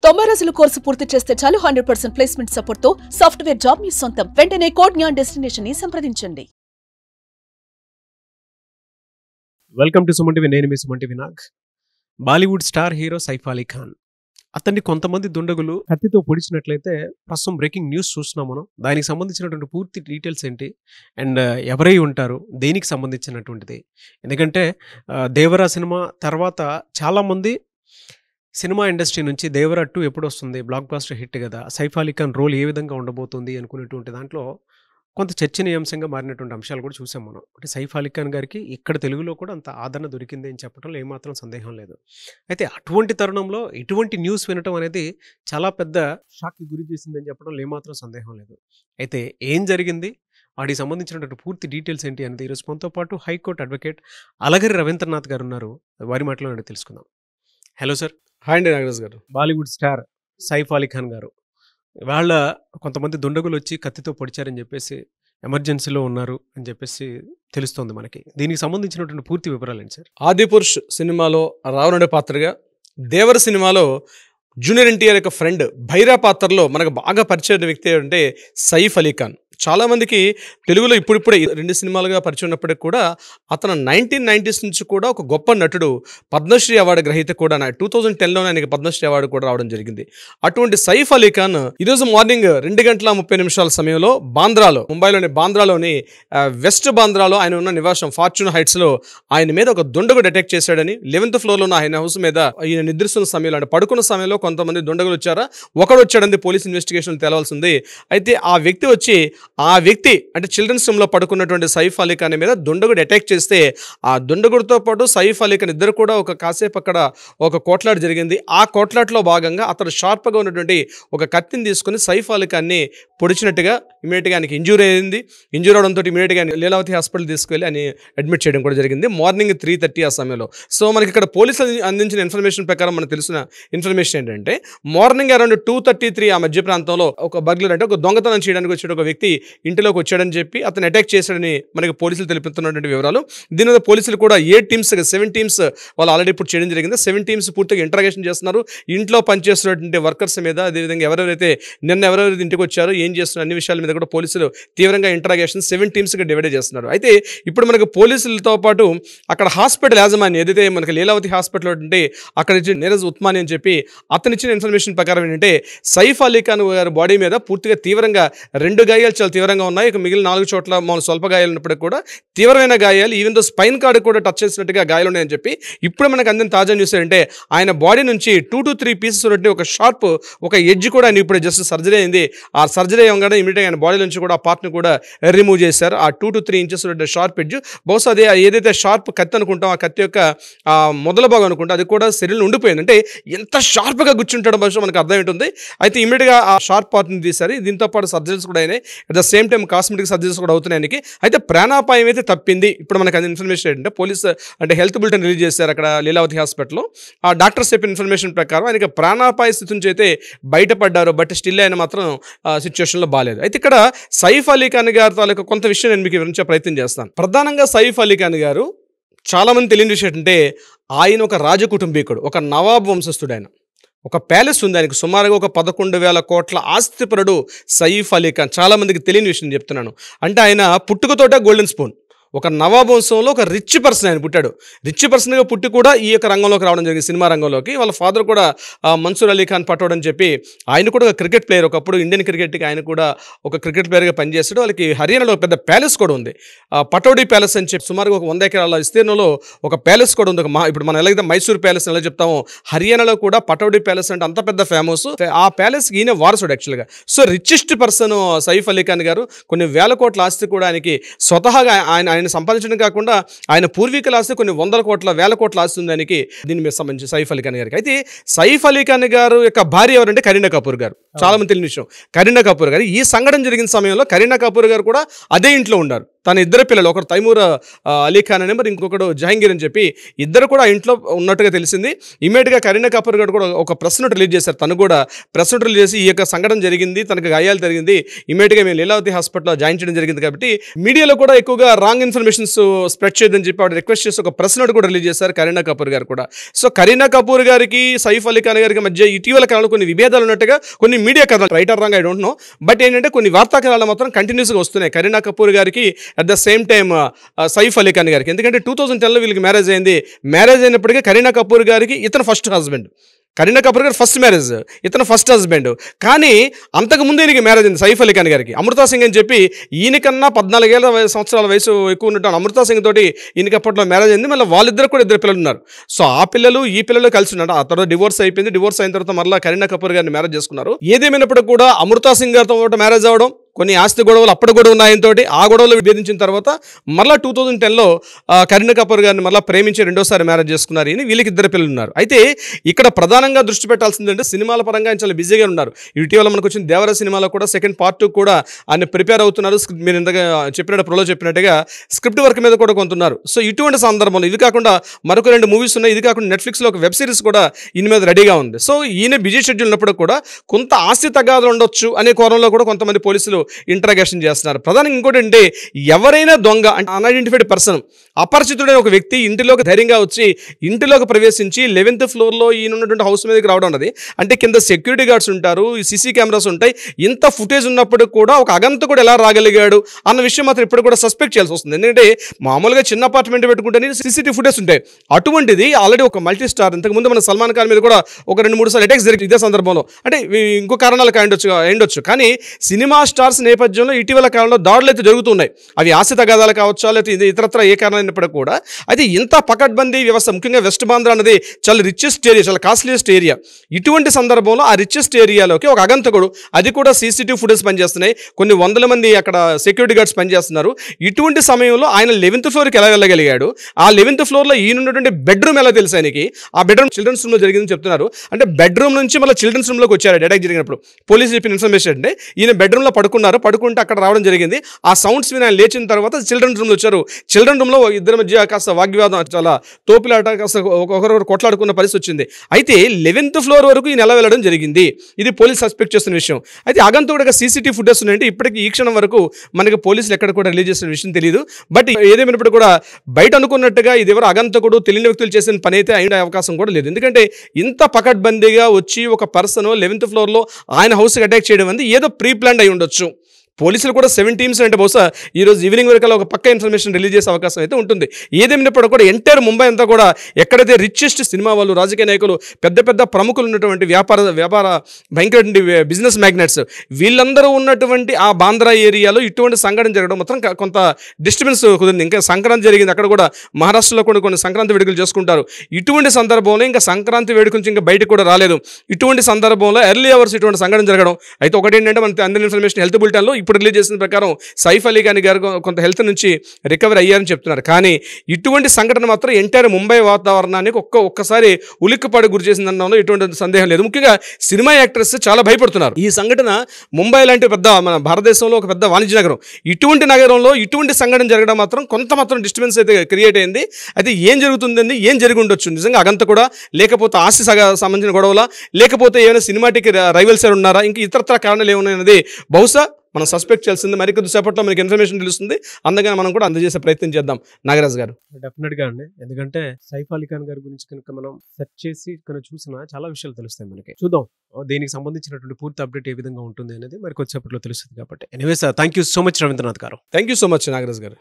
90 రోజుల కోర్సు పూర్తి చేస్తే చాలు 100% ప్లేస్మెంట్ సపోర్ట్ తో సాఫ్ట్వేర్ జాబ్ మీ సొంతం. వెంటనే కోడ్ జ్ఞాన్ డెస్టినేషన్ ని సంప్రదించండి. Welcome to Suman TV. నేను మీ Suman TV Nag. Bollywood star hero Saif Ali Khan అతన్ని కొంతమంది దుండగులు కత్తితో పొడిచినట్లయితే ప్రస్తుతం బ్రేకింగ్ న్యూస్ చూస్తున్నాం మనం. దానికి సంబంధించినటువంటి పూర్తి డీటెయిల్స్ ఏంటి అండ్ ఎవరై ఉంటారు, దేనికి సంబంధించినటువంటిది. ఎందుకంటే దేవరా సినిమా తర్వాత చాలామంది సినిమా ఇండస్ట్రీ నుంచి దేవరా 2 ఎప్పుడు వస్తుంది, బ్లాక్ బాస్టర్ హిట్ కదా, సైఫ్ అలీ ఖాన్ రోల్ ఏ విధంగా ఉండబోతుంది అనుకునేటువంటి దాంట్లో కొంత చర్చనీయాంశంగా మారినటువంటి అంశాలు కూడా చూసాం మనం. అంటే సైఫ్ అలీ ఖాన్ గారికి ఇక్కడ తెలుగులో కూడా అంత ఆదరణ దొరికింది అని చెప్పడంలో ఏమాత్రం సందేహం లేదు. అయితే అటువంటి తరుణంలో ఇటువంటి న్యూస్ వినటం అనేది చాలా పెద్ద షాక్కి గురి చేసిందని చెప్పడంలో ఏమాత్రం సందేహం లేదు. అయితే ఏం జరిగింది, వాటికి సంబంధించినటువంటి పూర్తి డీటెయిల్స్ ఏంటి అనేది ఈరోజు మనతో పాటు హైకోర్టు అడ్వకేట్ అలగిరి రవీంద్రనాథ్ గారు ఉన్నారు. వారి మాటలో తెలుసుకుందాం. Hello sir. హాయ్ అండి నాగరాజ్ గారు. బాలీవుడ్ స్టార్ సైఫ్ అలీ ఖాన్ గారు వాళ్ళ కొంతమంది దుండగులు వచ్చి కత్తితో పొడిచారని చెప్పేసి ఎమర్జెన్సీలో ఉన్నారు అని చెప్పేసి తెలుస్తోంది మనకి. దీనికి సంబంధించినటువంటి పూర్తి వివరాలు ఏంటి సార్? ఆదిపురుష్ సినిమాలో రావణుడి పాత్రగా, దేవర సినిమాలో జూనియర్ ఎన్టీఆర్ యొక్క ఫ్రెండ్ భైరా పాత్రలో మనకు బాగా పరిచయం వ్యక్తి అంటే సైఫ్ అలీ ఖాన్. చాలామందికి తెలుగులో ఇప్పుడిప్పుడే 2 సినిమాలుగా పరిచయం ఉన్నప్పటికీ కూడా అతను 1990s నుంచి కూడా ఒక గొప్ప నటుడు, పద్మశ్రీ అవార్డు గ్రహీత కూడా. 2010లోనే ఆయనకి పద్మశ్రీ అవార్డు కూడా రావడం జరిగింది. అటువంటి సైఫ్ అలీ ఖాన్ ఈరోజు మార్నింగ్ 2:30 సమయంలో బాంద్రాలో, ముంబైలోని బాంద్రాలోని వెస్ట్ బాంద్రాలో ఆయన ఉన్న నివాసం ఫార్చ్యూన్ హైట్స్లో ఆయన మీద ఒక దుండగుడు అటాక్ చేశాడని, 11th ఫ్లోర్లో ఉన్న ఆయన హౌస్ మీద ఈయన నిద్రిస్తున్న సమయంలో, అంటే పడుకున్న సమయంలో కొంతమంది దుండగులు వచ్చారా, ఒకడు వచ్చాడని పోలీస్ ఇన్వెస్టిగేషన్ తేలవలసింది. అయితే ఆ వ్యక్తి అంటే చిల్డ్రన్స్ రూమ్లో పడుకున్నటువంటి సైఫ్ అలీ ఖాన్ మీద దుండగుడు అటాక్ చేస్తే ఆ దుండగుడితో పాటు సైఫ్ అలీ ఖాన్ ఇద్దరు కూడా ఒక కాసేపు అక్కడ ఒక కోట్లాట జరిగింది. ఆ కోట్లాటలో భాగంగా అతను షార్ప్గా ఉన్నటువంటి ఒక కత్తిని తీసుకుని సైఫ్ అలీ ఖాన్ని పొడిచినట్టుగా ఇమీడియట్గా ఆయనకి ఇంజూరీ అయింది. ఇంజూరీ అవడంతో ఇమీడియట్గా లీలావతి హాస్పిటల్ తీసుకెళ్ళి ఆయన అడ్మిట్ చేయడం కూడా జరిగింది మార్నింగ్ 3:30 ఆ సమయంలో. సో మనకి ఇక్కడ పోలీసులు అందించిన ఇన్ఫర్మేషన్ ప్రకారం మనకు తెలిసిన ఇన్ఫర్మేషన్ ఏంటంటే మార్నింగ్ అరౌండ్ 2:33 ఆ మధ్య ప్రాంతంలో ఒక బర్గ్లర్ అంటే ఒక దొంగతనం చేయడానికి వచ్చే ఒక వ్యక్తి ఇంటిలోకి వచ్చాడని చెప్పి అతను అటాక్ చేశాడని మనకి పోలీసులు తెలుపుతున్నటువంటి వివరాలు. దీని మీద పోలీసులు కూడా 7 టీమ్స్ వాళ్ళు ఆల్రెడీ ఇప్పుడు చేయడం జరిగింది. 7 టీమ్స్ పూర్తిగా ఇంటరాగేషన్ చేస్తున్నారు. ఇంట్లో పనిచేస్తున్నటువంటి వర్కర్స్ మీద, అదేవిధంగా ఎవరెవరైతే ఇంటికి వచ్చారో, ఏం చేస్తున్నారు, అన్ని విషయాల మీద కూడా పోలీసులు తీవ్రంగా ఇంటరాగేషన్ 7 టీమ్స్గా డివైడ్ చేస్తున్నారు. అయితే ఇప్పుడు మనకు పోలీసులతో పాటు అక్కడ హాస్పిటల్ యాజమాన్యం ఏదైతే మనకి లీలావతి హాస్పిటల్ ఉంటే అక్కడ నీరజ్ ఉత్మాని అని చెప్పి అతను ఇచ్చిన ఇన్ఫర్మేషన్ ప్రకారం ఏంటంటే సైఫ్ అలీ ఖాన్ గారి బాడీ మీద పూర్తిగా తీవ్రంగా 2 గాయాలు చాలా తీవ్రంగా ఉన్నాయి. ఇక మిగిలిన 4 చోట్ల స్వల్ప గాయాలు ఉన్నప్పటికీ కూడా తీవ్రమైన గాయాలు, ఈవెన్ దో స్పైన్ కార్డు కూడా టచ్ చేసినట్టుగా గాయాలు ఉన్నాయని చెప్పి ఇప్పుడు మనకు అందిన తాజా న్యూస్ ఏంటంటే ఆయన బాడీ నుంచి 2 to 3 పీసెస్ ఉన్నట్టు ఒక షార్ప్ ఒక ఎడ్జ్ కూడా ఆయన ఇప్పుడు జస్ట్ సర్జరీ అయింది. ఆ సర్జరీ అవ్వగానే ఇమీడియట్గా ఆయన బాడీ నుంచి కూడా ఆ పార్ట్ని కూడా రిమూవ్ చేశారు. ఆ 2 to 3 ఇంచెస్ ఉన్నట్టు షార్ప్ ఎడ్జ్, బహుశా అదే ఏదైతే షార్ప్ కత్తి అనుకుంటాం, ఆ కత్తి యొక్క మొదల భాగం అనుకుంటాం, అది కూడా శరీరంలో ఉండిపోయింది. అంటే ఎంత షార్ప్గా గుచ్చుంటాడో బహుశా మనకు అర్థం ఉంటుంది. అయితే ఇమీడియట్గా ఆ షార్ప్ పార్ట్ని తీశారు. దీంతో పాటు సర్జరీస్ కూడా అయినాయి. At the same time cosmetic surgeries కూడా అవుతున్నాయి ఆయనకి. అయితే ప్రాణాపాయం అయితే తప్పింది. ఇప్పుడు మనకు అది ఇన్ఫర్మేషన్ ఏంటంటే పోలీసు అంటే హెల్త్ బులెటిన్ రిలీజ్ చేశారు అక్కడ లీలావతి హాస్పిటల్లో. ఆ డాక్టర్స్ చెప్పిన ఇన్ఫర్మేషన్ ప్రకారం ఆయనకి ప్రాణాపాయ స్థితి నుంచి అయితే బయటపడ్డారు. బట్ స్టిల్ ఆయన మాత్రం సిచ్యువేషన్లో బాగాలేదు. అయితే ఇక్కడ సైఫ్ అలీ ఖాన్ గారి తాలూకు కొంత విషయం నేను మీకు వివరించే ప్రయత్నం చేస్తాను. ప్రధానంగా సైఫ్ అలీ ఖాన్ గారు చాలామంది తెలియని విషయం ఏంటంటే ఆయన ఒక రాజకుటుంబీకుడు, ఒక నవాబ్ వంశస్థుడు. ఆయన ఒక ప్యాలెస్ ఉంది, ఆయనకు సుమారుగా ఒక 11,000 కోట్ల ఆస్తిపరుడు సైఫ్ అలీ ఖాన్. చాలామందికి తెలియని విషయం చెప్తున్నాను. అంటే ఆయన పుట్టుకతోట గోల్డెన్ స్పూన్, ఒక నవాబ్ వంశంలో ఒక రిచ్ పర్సన్ ఆయన పుట్టాడు. రిచ్ పర్సన్గా పుట్టి కూడా ఈ యొక్క రంగంలోకి రావడం జరిగింది, సినిమా రంగంలోకి. వాళ్ళ ఫాదర్ కూడా మన్సూర్ అలీ ఖాన్ పటోడ్ అని చెప్పి ఆయన కూడా ఒక క్రికెట్ ప్లేయర్. ఒకప్పుడు ఇండియన్ క్రికెట్కి ఆయన కూడా ఒక క్రికెట్ ప్లేయర్గా పనిచేస్తాడు. వాళ్ళకి హర్యానాలో పెద్ద ప్యాలెస్ కూడా ఉంది, పటోడీ ప్యాలెస్ అని చెప్పి సుమారుగా ఒక 100 ఎకరాల విస్తీర్ణంలో ఒక ప్యాలెస్ కూడా ఉంది. ఇప్పుడు మనం ఎలాగైతే మైసూర్ ప్యాలెస్ ఎలా చెప్తామో, హర్యానాలో కూడా పటోడీ ప్యాలెస్ అంటే అంత పెద్ద ఫేమస్. ఆ ప్యాలెస్కి ఈయన వారసుడు యాక్చువల్గా. So richest person Saif Ali Khan గారు. కొన్ని వేల కోట్ల ఆస్తి కూడా ఆయనకి స్వతహాగా ఆయన సంపాదించడం కాకుండా ఆయన పూర్వీకుల ఆస్తి కొన్ని 100 కోట్ల 1000 కోట్ల ఆస్తి ఉంది ఆయనకి. దీని మీద సంబంధించి సైఫ్ అలీ ఖాన్ గారికి. అయితే సైఫ్ అలీ ఖాన్ గారు యొక్క భార్య ఎవరంటే కరీనా కపూర్ గారు. చాలా మంది తెలియని విషయం, కరీనా కపూర్ గారు. ఈ సంఘటన జరిగిన సమయంలో కరీనా కపూర్ గారు కూడా అదే ఇంట్లో ఉన్నారు. తన ఇద్దరు పిల్లలు, ఒకరు తైమూర్ అలీ ఖాన్ అని, మరి ఇంకొకడు జహాంగీర్ అని చెప్పి ఇద్దరు కూడా ఇంట్లో ఉన్నట్టుగా తెలిసింది. ఇమీడియట్గా కరీనా కపూర్ గారు కూడా ఒక ప్రెస్ నోట్ రిలీజ్ చేశారు. తను కూడా ప్రెస్ నోట్ రిలీజ్ చేసి ఈ యొక్క సంఘటన జరిగింది, తనకు గాయాలు జరిగింది, ఇమీడియట్గా మేము లీలావతి హాస్పిటల్లో జాయిన్ చేయడం జరిగింది కాబట్టి మీడియాలో కూడా ఎక్కువగా రాంగ్ ఇన్ఫర్మేషన్స్ స్ప్రెడ్ చేయదని చెప్పి ఆవిడ రిక్వెస్ట్ చేసి ఒక ప్రెస్ నోట్ కూడా రిలీజ్ చేశారు కరీనా కపూర్ గారు కూడా. సో కరీనా కపూర్ గారికి సైఫ్ అలీ ఖాన్ గారికి మధ్య ఇటీవల కాలంలో కొన్ని విభేదాలు ఉన్నట్టుగా కొన్ని మీడియా కథలు, right are wrong I don't know, but ఏంటంటే కొన్ని వార్తా కథనాలు మాత్రం కంటిన్యూస్గా వస్తున్నాయి కరీనా కపూర్ గారికి at the same time Saif Ali Khan గారికి. ఎందుకంటే 2010లో వీళ్ళకి మ్యారేజ్ అయింది. మ్యారేజ్ అయినప్పటికీ కరీనా కపూర్ గారికి ఇతను ఫస్ట్ హస్బెండ్, కరీనా కపూర్ గారు ఫస్ట్ మ్యారేజ్, ఇతను ఫస్ట్ హస్బెండ్. కానీ అంతకుముందు ఈయనకి మ్యారేజ్ అయింది సైఫ్ అలీ ఖాన్ గారికి. అమృతా సింగ్ అని చెప్పి ఈయనకన్నా 14 సంవత్సరాల వయసు ఎక్కువ ఉన్నట్టు అమృతా సింగ్ తోటి ఈయనకి అప్పట్లో మ్యారేజ్ అయింది. మళ్ళీ వాళ్ళిద్దరు కూడా 2 పిల్లలు ఉన్నారు. సో ఆ పిల్లలు ఈ పిల్లలు కలిసి ఉన్నారు. ఆ తర్వాత డివోర్స్ అయిపోయింది. డివోర్స్ అయిన తర్వాత మళ్ళీ కరీనా కపూర్ గారిని మ్యారేజ్ చేసుకున్నారు. ఏదేమైనప్పటికీ కూడా అమృతా సింగ్ గారితో మ్యారేజ్ అవ్వడం, కొన్ని ఆస్తి గొడవలు అప్పుడు కూడా ఉన్నాయంతో ఆ గొడవలు విభేదించిన తర్వాత మళ్ళీ 2010లో కరీనా కపూర్ గారిని మళ్ళీ ప్రేమించి రెండోసారి మ్యారేజ్ చేసుకున్నారు. వీళ్ళకి 2 పిల్లలు ఉన్నారు. అయితే ఇక్కడ ప్రధానంగా దృష్టి పెట్టాల్సిందంటే సినిమాల పరంగా ఆయన చాలా బిజీగా ఉన్నారు. ఇటీవల మనకు వచ్చిన దేవర సినిమాలో కూడా సెకండ్ పార్ట్ 2 కూడా ఆయన ప్రిపేర్ అవుతున్నారు. మీరు ఇంతగా చెప్పినట్టు ప్రోలో చెప్పినట్టుగా స్క్రిప్ట్ వర్క్ మీద కూడా కొంటున్నారు. సో ఇటువంటి సందర్భంలో ఇది కాకుండా మరొక 2 మూవీస్ ఉన్నాయి. ఇది కాకుండా నెట్ఫ్లిక్స్లో ఒక వెబ్ సిరీస్ కూడా ఈయన మీద రెడీగా ఉంది. సో ఈయన బిజీ షెడ్యూల్ ఉన్నప్పుడు కూడా కొంత ఆస్తి తగాదాలు ఉండొచ్చు అనే కోణంలో కూడా కొంతమంది పోలీసులు ఇంట్రాగేషన్ చేస్తున్నారు. ప్రధానంగా ఇంకోటి అంటే ఎవరైనా దొంగ అంటే అన్ఐడెంటిఫైడ్ పర్సన్, అపరిచితుడైన ఒక వ్యక్తి ఇంటిలోకి ధైర్యంగా వచ్చి ఇంటిలోకి ప్రవేశించి 11th ఫ్లోర్లో ఈయన ఉన్నటువంటి హౌస్ మీదకి రావడం అన్నది అంటే కింద సెక్యూరిటీ గార్డ్స్ ఉంటారు, సీసీ కెమెరాస్ ఉంటాయి, ఇంత ఫుటేజ్ ఉన్నప్పుడు కూడా ఒక అగంతకుడు ఎలా రాగలిగాడు అన్న విషయం మాత్రం ఇప్పుడు కూడా సస్పెక్ట్ చేయాల్సి వస్తుంది. ఎందుకంటే మామూలుగా చిన్న అపార్ట్మెంట్ పెట్టుకుంటే సీసీటీవీ ఫుటేజ్ ఉంటాయి. అటువంటిది ఆల్రెడీ ఒక మల్టీ స్టార్, ఇంతకుముందు మన సల్మాన్ ఖాన్ మీద కూడా ఒక 2-3 సార్లు అటాక్స్ జరిగింది ఇదే సందర్భంలో. అంటే ఇంకో కారణాలు అయ్యుండొచ్చు. కానీ సినిమా స్టార్స్ నేపథ్యంలో ఇటీవల కాలంలో దాడులు అయితే జరుగుతున్నాయి. అవి ఆస్తి తగాదాలు కావచ్చు, లేకపోతే ఇతరత్ర ఏ కారణం అయినప్పుడు కూడా అయితే ఇంత పకడ్బందీ వ్యవస్థ, ముఖ్యంగా వెస్ట్ బాంద్రా అనేది చాలా రిచెస్ట్ ఏరియా, చాలా కాస్ట్లీయెస్ట్ ఏరియా. ఇటువంటి సందర్భంలో ఆ రిచెస్ట్ ఏరియాలోకి ఒక అగంతకుడు, అది కూడా సీసీటీవీ ఫుటేజ్ పనిచేస్తున్నాయి, కొన్ని 100 మంది అక్కడ సెక్యూరిటీ గార్డ్స్ పనిచేస్తున్నారు. ఇటువంటి సమయంలో ఆయన 11th ఫ్లోర్కి ఎలా వెళ్ళగలిగాడు, ఆ 11th ఫ్లోర్లో ఈయన ఉన్నటువంటి బెడ్రూమ్ ఎలా తెలుసు ఆయనకి, ఆ బెడ్రూమ్ చిల్డ్రన్స్ రూమ్లో జరిగిందని చెప్తున్నారు. అంటే బెడ్రూమ్ నుంచి మళ్ళీ చిల్డ్రన్స్ రూమ్లోకి వచ్చారు అటాక్ జరిగినప్పుడు. పోలీసు చెప్పిన ఇన్ఫర్మేషన్ అంటే ఈయన బెడ్రూమ్లో పడుకుంటే అక్కడ రావడం జరిగింది. ఆ సౌండ్స్ విని ఆయన లేచిన తర్వాత చిల్డ్రన్స్ రూమ్లో వచ్చారు. చిల్డ్రన్ రూమ్లో ఇద్దరి మధ్య కాస్త వాగ్వివాదం, చాలా తోపులాట, కాస్త ఒకరొకరు కొట్లాడుకున్న పరిస్థితి వచ్చింది. అయితే 11th ఫ్లోర్ వరకు ఈయన ఎలా వెళ్ళడం జరిగింది, ఇది పోలీసు సస్పెక్ట్ చేస్తున్న విషయం. అయితే అగంతకుడిగా సీసీటీవీ ఫుటేజ్ ఉన్నాయంటే ఇప్పటికీ ఈ క్షణం వరకు మనకి పోలీసులు ఎక్కడ కూడా రిలీజ్ చేసిన విషయం తెలియదు. బట్ ఏదేమైనప్పుడు కూడా బయట అనుకున్నట్టుగా ఇది ఎవరు అగంతకుడు తెలియని వ్యక్తులు చేసిన పని అయితే అయిన అవకాశం కూడా లేదు. ఎందుకంటే ఇంత పకడ్బందీగా వచ్చి ఒక పర్సన్ 11th ఫ్లోర్లో ఆయన హౌస్కి అటాక్ చేయడం అనేది ఏదో ప్రీ ప్లాన్ అయి ఉండొచ్చు. పోలీసులు కూడా 7 టీమ్స్ అంటే బహుశా ఈరోజు ఈవినింగ్ వరకు ఒక పక్క ఇన్ఫర్మేషన్ రిలీజ్ చేసే అవకాశం అయితే ఉంటుంది. ఏదేమైనప్పుడు కూడా ఎంటైర్ ముంబై అంతా కూడా ఎక్కడైతే రిచెస్ట్ సినిమా వాళ్ళు, రాజకీయ నాయకులు, పెద్ద పెద్ద ప్రముఖులు ఉన్నటువంటి వ్యాపార భయంకర బిజినెస్ మ్యాగ్నెట్స్ వీళ్ళందరూ ఉన్నటువంటి ఆ బాంద్రా ఏరియాలో ఇటువంటి సంఘటన జరగడం మాత్రం కొంత డిస్టర్బెన్స్ కుదిరింది. ఇంకా సంక్రాంతి జరిగింది, అక్కడ కూడా మహారాష్ట్రలో కూడా కొన్ని సంక్రాంతి వేడుకలు చేసుకుంటారు. ఇటువంటి సందర్భంలో ఇంకా సంక్రాంతి వేడుక నుంచి ఇంకా బయటకు కూడా రాలేదు. ఇటువంటి సందర్భంలో ఎర్లీ అవర్స్ ఇటువంటి సంఘటన జరగడం. అయితే ఒకటి ఏంటంటే మనకి అందిన ఇన్ఫర్మేషన్ హెల్త్ బులెటిన్లో ఇప్పుడు రిలీజ్ చేసిన ప్రకారం సైఫ్ అలీ ఖాన్ గారు కొంత హెల్త్ నుంచి రికవర్ అయ్యారని చెప్తున్నారు. కానీ ఇటువంటి సంఘటన మాత్రం ఎంటైర్ ముంబై వాతావరణానికి ఒక్కసారి ఉలిక్కిపాటు గురి చేసిందనడంలో ఎటువంటి సందేహం లేదు. ముఖ్యంగా సినిమా యాక్టర్స్ చాలా భయపడుతున్నారు. ఈ సంఘటన ముంబై లాంటి పెద్ద మన భారతదేశంలో ఒక పెద్ద వాణిజ్య నగరం, ఇటువంటి నగరంలో ఇటువంటి సంఘటన జరగడం మాత్రం కొంత మాత్రం డిస్టర్బెన్స్ అయితే క్రియేట్ అయింది. అయితే ఏం జరుగుతుందండి, ఏం జరిగి ఉండొచ్చు, నిజంగా అగంత కూడా, లేకపోతే ఆస్తి సంబంధించిన గొడవలా, లేకపోతే ఏమైనా సినిమాటిక్ రైవల్స్ ఉన్నారా, ఇంకా ఇతరత్ర కారణాలు ఏమున్నాయన్నది బహుశా మనం సస్పెక్ట్ చేయాల్సింది. మరికొద్ది సేపట్లో మనకి ఇన్ఫర్మేషన్ తెలుస్తుంది. అందుకని మనం కూడా అందజేసే ప్రయత్నం చేద్దాం. నాగరాజ్ గారు, డెఫినెట్గా అండి, ఎందుకంటే సైఫ్ అలీ ఖాన్ గారి గురించి కనుక మనం సెర్చ్ చేసి కనుక చూసినా చాలా విషయాలు తెలుస్తాయి మనకి. చూద్దాం దీనికి సంబంధించినటువంటి పూర్తి అప్డేట్ ఏ విధంగా ఉంటుంది అనేది మరి కొద్దిసేపట్లో తెలుస్తుంది. కాబట్టి anyways thank you so much Ravindranath garu. Thank you so much Nagaraj గారు.